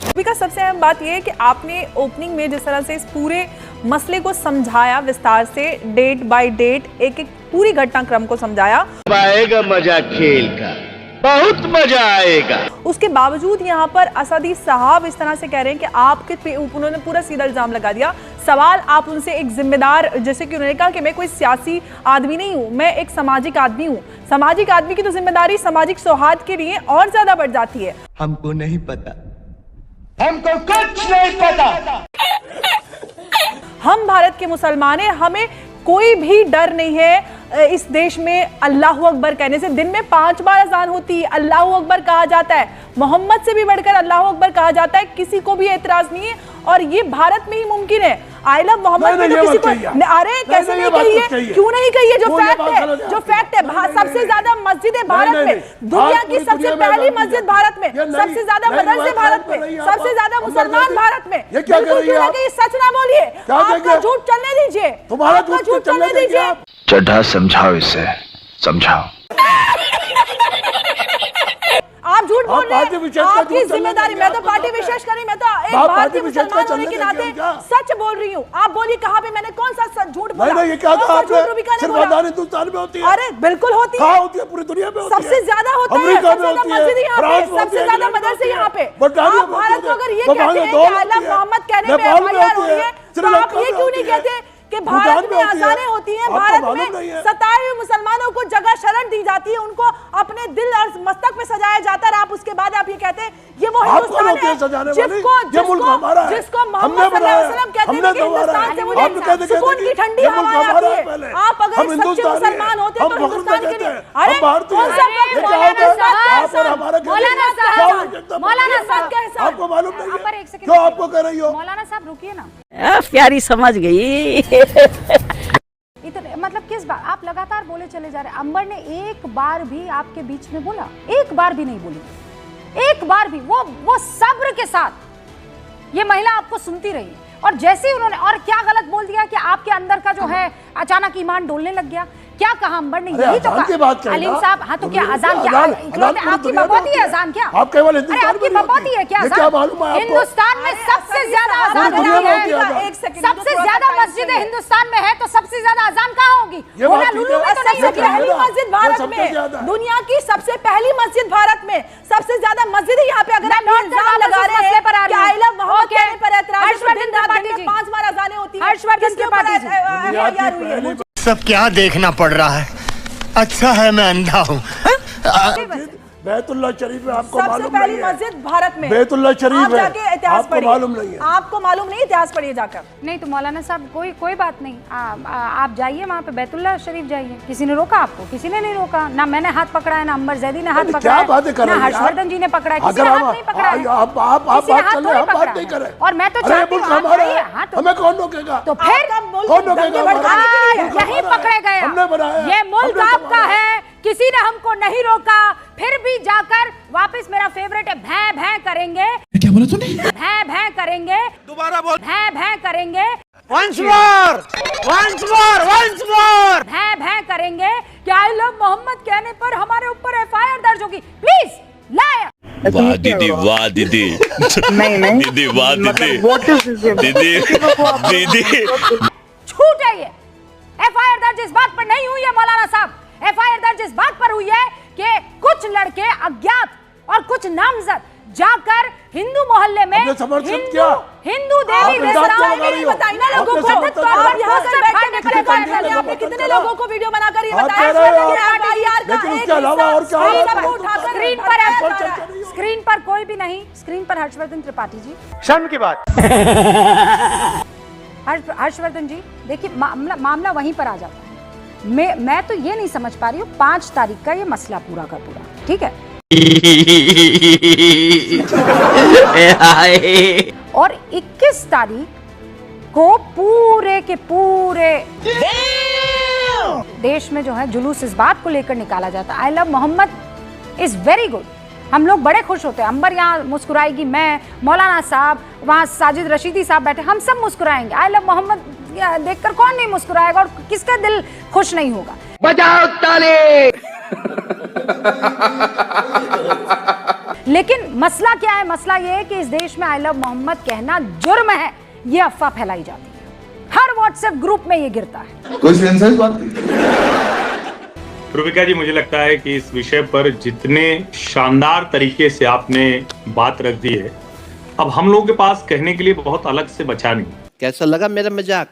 का सबसे अहम बात यह है कि आपने ओपनिंग में जिस तरह से इस पूरे मसले को समझाया विस्तार से, डेट बाय डेट, एक एक पूरी घटनाक्रम को समझाया, आएगा मजा खेल का, बहुत मजा आएगा। उसके बावजूद यहाँ पर असदी साहब इस तरह से कह रहे हैं कि आपके उन्होंने पूरा सीधा इल्जाम लगा दिया। सवाल आप उनसे एक जिम्मेदार, जैसे कि उन्होंने कहा कि मैं कोई सियासी आदमी नहीं हूँ, मैं एक सामाजिक आदमी हूँ। सामाजिक आदमी की तो जिम्मेदारी सामाजिक सौहार्द के लिए और ज्यादा बढ़ जाती है। हमको नहीं पता, हमको कुछ नहीं पता। हम भारत के मुसलमान हैं, हमें कोई भी डर नहीं है इस देश में अल्लाहू अकबर कहने से। दिन में 5 बार अजान होती है, अल्लाहू अकबर कहा जाता है, मोहम्मद से भी बढ़कर अल्लाहू अकबर कहा जाता है, किसी को भी एतराज नहीं है और ये भारत में ही मुमकिन है। आई लव मोहम्मद में तो किसी को, अरे कैसे नहीं कही है, क्यों नहीं कही है? जो फैक्ट है, जो फैक्ट है, सबसे ज्यादा मस्जिदें भारत में, दुनिया की सबसे पहली मस्जिद भारत में, सबसे ज्यादा मदरसे भारत में, सबसे ज्यादा मुसलमान भारत में। बिल्कुल क्यों नहीं, सच ना बोलिए, आपका झूठ चलने दीजिए, आपका झूठ चलने दीजिए। चड्ढा समझाओ इसे, समझाओ। आप झूठ बोल रहे हैं, आपकी जिम्मेदारी। मैं तो पार्टी विशेष करी, मैं तो एक भारतीय मुसलमान होने के नाते सच बोल रही हूँ। आप बोलिए कहाँ पे मैंने कौन सा झूठ बोला? नहीं, ये क्या कहा आपने? सिर्फ आजाद हिंदुस्तान में होती है। अरे बिल्कुल होती है, होती है, पूरी दुनिया में होती है। सबसे ज्यादा होता है, सबसे ज्यादा मस्जिद यहाँ पे, सबसे ज्यादा मदरसे यहाँ पे। आप भारत को अगर ये कहते हैं कि अल्लाह मोहम्मद कहने पे FIR हो रही है, तो आप ये क्यों नहीं कहते कि भारत में अजानें होती हैं, भारत में सताए हुए मुसलमानों को जगह शरण दी जाती है, उनको अपने दिल और मस्तक पे सजाया जाता है। आप उसके बाद आप ये कहते हैं ये वो हिंदुस्तान है जिसको मोहम्मद सल्लल्लाहु अलैहि वसल्लम कहते हैं कि हिंदुस्तान से मुझे सुकून की ठंडी हवा आती है। आप अगर सच्चे मुसलमान होते तो हिंदुस्तान के लिए, अरे मौलाना साहब के हिसाब, आपको मालूम नहीं है क्यों आपको कह रही हो? मौलाना साहब रुकिए ना, प्यारी समझ गई। इतने मतलब किस बार आप लगातार बोले चले जा रहे हैं। अंबर ने एक बार भी आपके बीच में बोला? एक बार भी नहीं बोली, एक बार भी। वो सब्र के साथ ये महिला आपको सुनती रही और जैसे ही उन्होंने और क्या गलत बोल दिया कि आपके अंदर का जो है अचानक ईमान डोलने लग गया। क्या कहा अंबर ने? यही तो कहा अलीम साहब। हाँ तो क्या अजान, क्या आपकी बकौती है अजान? क्या आपकी बकौती है क्या अजान? हिंदुस्तान में सबसे ज्यादा अजान होती है, सबसे ज्यादा मस्जिदें हिंदुस्तान में है, तो सबसे ज्यादा अजान कहाँ होगी? लुलु में तो नहीं होगी। पहली मस्जिद भारत में, दुनिया की सबसे पहली मस्जिद भारत में, सबसे ज्यादा मस्जिद यहाँ पे। अगर आप इल्जाम लगा रहे हैं कि आई लव मोहम्मद कहने पर एतराज, दिन रात 5 बार अजानें होती है, हर्षवर्धन के ऊपर सब क्या देखना पड़ रहा है? अच्छा है मैं अंधा हूँ। बैतुल्लाह शरीफ में आपको सबसे मालूम पहली नहीं है? मस्जिद भारत में बैतुल्लाह शरीफ है, आपको मालूम नहीं है? आपको मालूम नहीं, इतिहास पढ़िए जाकर। नहीं तो मौलाना साहब कोई बात नहीं, आप जाइए वहाँ पे बैतुल्लाह शरीफ जाइए। किसी ने रोका आपको? किसी ने नहीं रोका। ना मैंने हाथ पकड़ा है, ना अंबर जैदी ने हाथ पकड़ा है, ना हर्षवर्धन जी ने पकड़ा है, किसी ने हाथ नहीं पकड़ा है। और मैं तो चाहती हूँ हमें कौन रोकेगा? तो फिर कौन रोकेगा? नहीं पकड़े गए, ये मुल्क आपका है, किसी ने हमको नहीं रोका। फिर भी जाकर वापस, मेरा फेवरेट है, भैं भैं करेंगे। क्या बोला तूने? भैं भैं करेंगे, दोबारा बोल। भैं भैं करेंगे, Once more। भैं भैं करेंगे कि आई लव मोहम्मद कहने पर हमारे ऊपर FIR दर्ज होगी। प्लीज लाया। वाह दीदी, वाह दीदी, नहीं दीदी, वाह दीदी, दीदी। झूठ है ये। FIR दर्ज इस बात पर नहीं हुई है मौलाना साहब, FIR दर्ज इस बात पर हुई है कि कुछ लड़के अज्ञात और कुछ नामजद जाकर हिंदू मोहल्ले में हिंदू देवी बताइए ना लोगों को। आप यहाँ से बैठ के आपने कितने लोगों को वीडियो बनाकर ये बताया? स्क्रीन पर कोई भी नहीं, स्क्रीन पर हर्षवर्धन त्रिपाठी जी। शर्म की बात। हर्षवर्धन जी देखिए, मामला वहीं पर आ जाता है। मैं तो ये नहीं समझ पा रही हूँ, 5 तारीख का ये मसला पूरा का पूरा, ठीक है, और 21 तारीख को पूरे के पूरे देश में जो है जुलूस इस बात को लेकर निकाला जाता है, I love Muhammad is very good. हम लोग बड़े खुश होते हैं। अंबर यहाँ मुस्कुराएगी, मैं, मौलाना साहब, वहाँ साजिद रशीदी साहब बैठे, हम सब मुस्कुराएंगे। आई लव मोहम्मद देखकर कौन नहीं मुस्कुराएगा और किसका दिल खुश नहीं होगा? बजाओ ताली। लेकिन मसला क्या है? मसला यह है कि इस देश में आई लव मोहम्मद कहना जुर्म है, ये अफवाह फैलाई जाती है, हर व्हाट्सएप ग्रुप में ये गिरता है। कोई सेंस है इस बात की? रूबिका जी, मुझे लगता है कि इस विषय पर जितने शानदार तरीके से आपने बात रख दी है, अब हम लोगों के पास कहने के लिए बहुत अलग से बचा नहीं। कैसा लगा मेरा मजाक?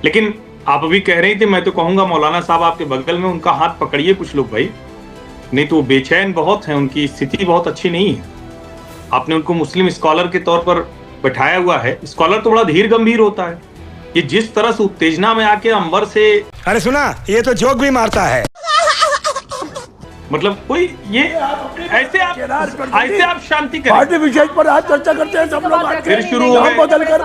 लेकिन आप अभी कह रही थी, मैं तो कहूंगा मौलाना साहब आपके बगल में उनका हाथ पकड़िए कुछ लोग भाई, नहीं तो वो बेचैन बहुत हैं, उनकी स्थिति बहुत अच्छी नहीं है। आपने उनको मुस्लिम स्कॉलर के तौर पर बैठाया हुआ है। स्कॉलर तो बड़ा धीर गंभीर होता है, ये जिस तरह से उत्तेजना में आके अंबर से, अरे सुना, ये तो जोक भी मारता है। मतलब कोई ये ऐसे आप शांति करें। पार्टी विशेष पर आज चर्चा करते हैं सब लोग, फिर शुरू हो गए। बदल कर।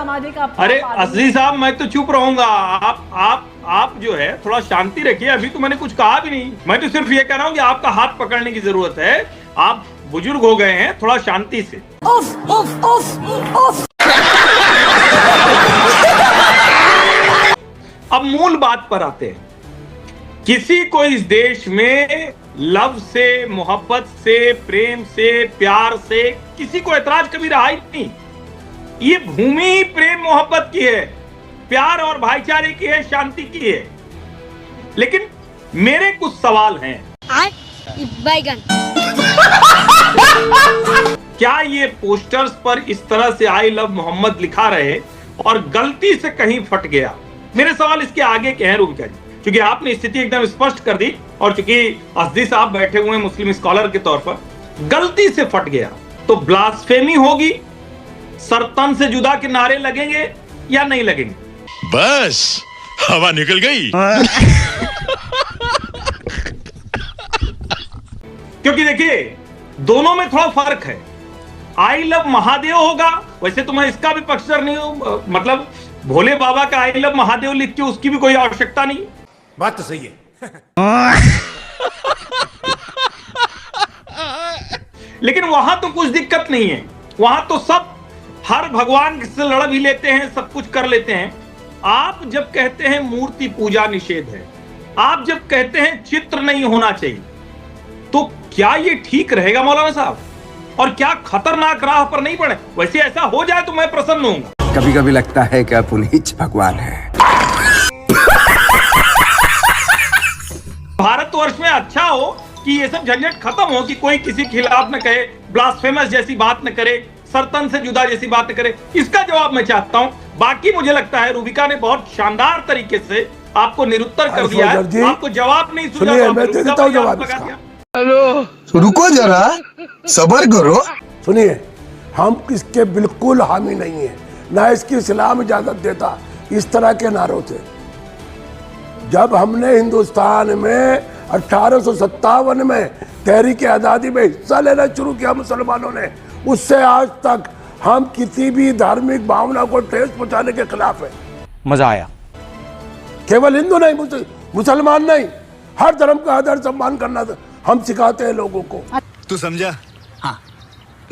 अरे असली साहब, मैं तो चुप रहूंगा, आप जो है थोड़ा शांति रखिए। अभी तो मैंने कुछ कहा भी नहीं, मैं तो सिर्फ ये कह रहा हूँ कि आपका हाथ पकड़ने की जरूरत है। आप बुजुर्ग हो गए हैं, थोड़ा शांति से। अब मूल बात पर आते हैं। किसी को इस देश में लव से, मोहब्बत से, प्रेम से, प्यार से किसी को ऐतराज कभी रहा ही नहीं। ये भूमि प्रेम मोहब्बत की है, प्यार और भाईचारे की है, शांति की है। लेकिन मेरे कुछ सवाल हैं। क्या ये पोस्टर्स पर इस तरह से आई लव मोहम्मद लिखा रहे और गलती से कहीं फट गया? मेरे सवाल इसके आगे के हैं रूबिका जी, क्योंकि आपने स्थिति एकदम स्पष्ट कर दी, और चूंकि असदी साहब बैठे हुए हैं मुस्लिम स्कॉलर के तौर पर, गलती से फट गया तो ब्लास्फेमी होगी, सरतन से जुदा के नारे लगेंगे या नहीं लगेंगे? बस हवा निकल गई। क्योंकि देखिए, दोनों में थोड़ा फर्क है। आई लव महादेव होगा, वैसे तो मैं इसका भी पक्षधर नहीं हूं, मतलब भोले बाबा का आई लव महादेव लिख के उसकी भी कोई आवश्यकता नहीं। बात तो सही है। लेकिन वहां तो कुछ दिक्कत नहीं है, वहां तो सब हर भगवान से लड़ भी लेते हैं, सब कुछ कर लेते हैं। आप जब कहते हैं मूर्ति पूजा निषेध है, आप जब कहते हैं चित्र नहीं होना चाहिए, तो क्या ये ठीक रहेगा मौलाना साहब? और क्या खतरनाक राह पर नहीं पड़े? वैसे ऐसा हो जाए तो मैं प्रसन्न होऊंगा। कभी कभी लगता है कि आप उन्हीं भगवान है। भारतवर्ष में अच्छा हो कि ये सब झंझट खत्म हो, कि कोई किसी के खिलाफ न कहे, ब्लास्फेमस जैसी बात न करे, सरतन से जुदा जैसी बात न करे। इसका जवाब मैं चाहता हूं। बाकी मुझे लगता है रूबिका ने बहुत शानदार तरीके से आपको निरुत्तर कर दिया है, आपको जवाब नहीं सूझा तो मैं दे देता हूं जवाब इसका। रुको जरा, सबर करो। सुनिए, हम इसके बिल्कुल हामी नहीं है, ना इसकी इस्लाम इजाजत देता इस तरह के नारों से। जब हमने हिंदुस्तान में 1857 में तहरीक आज़ादी में हिस्सा लेना शुरू किया मुसलमानों ने, उससे आज तक हम किसी भी धार्मिक भावना को ठेस पहुंचाने के खिलाफ है। मजा आया। केवल हिंदू नहीं, मुसलमान नहीं, हर धर्म का आदर सम्मान करना हम सिखाते हैं लोगों को। तू समझा? हाँ।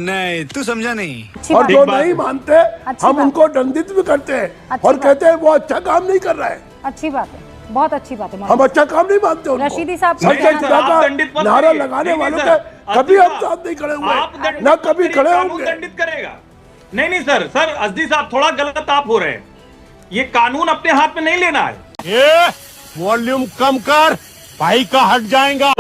नहीं, तू समझा नहीं। और जो नहीं मानते हम उनको दंडित भी करते हैं और कहते हैं वो अच्छा काम नहीं कर रहा है। अच्छी बात है, बहुत अच्छी बात है। हम अच्छा काम नहीं मानते उनको। रशीदी साहब नारा लगाने वालों के कभी हम साथ नहीं खड़े हुए, ना कभी खड़े होंगे। दंडित करेगा? नहीं सर असदी साहब थोड़ा गलत आप हो रहे हैं। ये कानून अपने हाथ में नहीं लेना है। ये वॉल्यूम कम कर, भाई का हट जाएगा।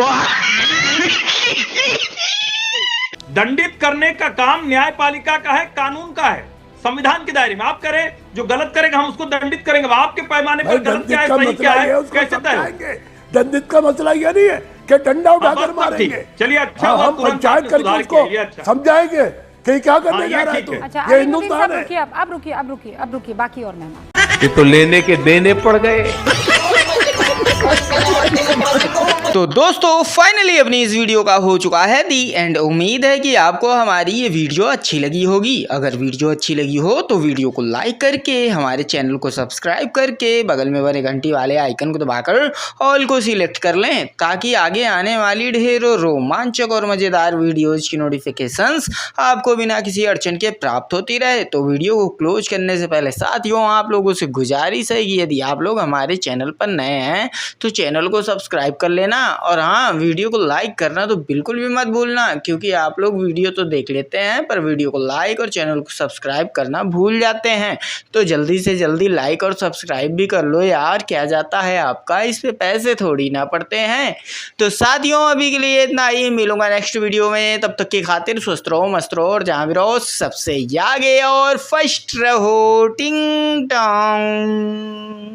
दंडित करने का काम न्यायपालिका का है, कानून का है, संविधान के दायरे में। आप करें, जो गलत करेगा हम उसको दंडित करेंगे। आपके पैमाने पर गलत क्या है, सही क्या है, कैसे तय होगा? दंडित का मसला ये नहीं है कि डंडा उठाकर मारेंगे। चलिए अच्छा, हम पंचायत करके उसको समझाएंगे कि क्या करने जा रहा है। तो ये हिंदुस्तान है। अब रुकिए, बाकी और मेहमान। ये तो लेने के देने पड़ गए। तो दोस्तों फाइनली अपनी इस वीडियो का हो चुका है दी एंड। उम्मीद है कि आपको हमारी ये वीडियो अच्छी लगी होगी। अगर वीडियो अच्छी लगी हो तो वीडियो को लाइक करके, हमारे चैनल को सब्सक्राइब करके, बगल में बने घंटी वाले आइकन को दबाकर ऑल को सिलेक्ट कर लें, ताकि आगे आने वाली ढेरों रोमांचक और मज़ेदार वीडियोज़ की नोटिफिकेशंस आपको बिना किसी अड़चन के प्राप्त होती रहे। तो वीडियो को क्लोज करने से पहले साथियों, आप लोगों से गुजारिश है कि यदि आप लोग हमारे चैनल पर नए हैं तो चैनल को सब्सक्राइब कर लेना और हाँ, वीडियो को लाइक करना तो बिल्कुल भी मत भूलना, क्योंकि आप लोग वीडियो तो देख लेते हैं पर वीडियो को लाइक और चैनल को सब्सक्राइब करना भूल जाते हैं। तो जल्दी से जल्दी लाइक और सब्सक्राइब भी कर लो यार, क्या जाता है आपका, इस पे पैसे थोड़ी ना पड़ते हैं। तो साथियों अभी के लिए इतना ही, मिलूंगा नेक्स्ट वीडियो में, तब तक की खातिर स्वस्थ रहो, मस्त रहो और जहाँ भी रहो सबसे आगे और फर्स्ट रहो। टिंग टोंग।